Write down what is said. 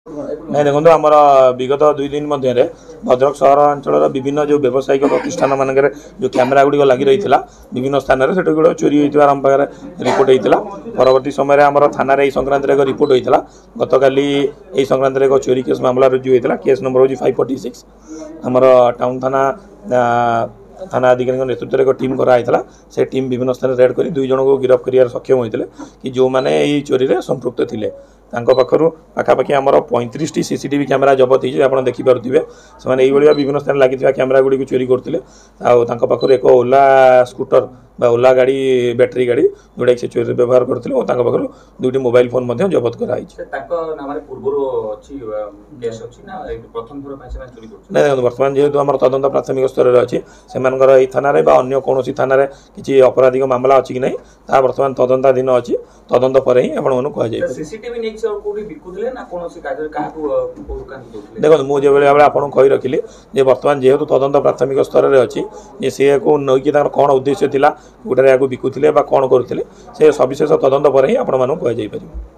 नहीं देखो आमर विगत 2 दिन मध्य भद्रक सहरांचल विभिन्न जो व्यावसायिक प्रतिष्ठान मान जो कैमेरा गुड़िक लगी रही विभिन्न स्थान में से गुड़ा चोरी होता आम पाखे रिपोर्ट होता परवर्त समय आम थाना संक्रांत एक रिपोर्ट होता गतकाली यही संक्रांत एक चोरी केस मामला रुजु होता केस नंबर हूँ 546 आमर टाउन थाना थाना अधिकारी नेतृत्व में एक टीम कराइला से टीम विभिन्न स्थान रेड कर 2 जन को गिरफ्त कर सक्षम होते कि जो मैंने यही चोरी में संपृक्त थे पाखर पाखापाखि आमर 35 टी सीसीटीवी कैमेरा जबत हो देखिपे से विभिन्न स्थान लगी कैमेरा गुड़ी चोरी करते पाखर एक ओला स्कूटर ओला गाड़ी बैटेरी गाड़ी जोटा से चोरी व्यवहार करते पाखर 2टी मोबाइल फोन जबत कराई बर्तमान जेहेतु आम तदंत प्राथमिक स्तर में अच्छी से थाना अन्य कौन थाना किसी अपराधिक मामला अच्छी कि नहीं ता बर्तमान तदंताधीन अच्छी तदंत पर ही आपको कहुए देखो मुझे भाव आपको कही रखिली बर्तमान जेहेतु तदंत प्राथमिक स्तर में अच्छी सी को नईकि कौन उद्देश्य था गोटे या बिकुले कौन करुले से सविशेष तदंत पर ही आपण कहुपर।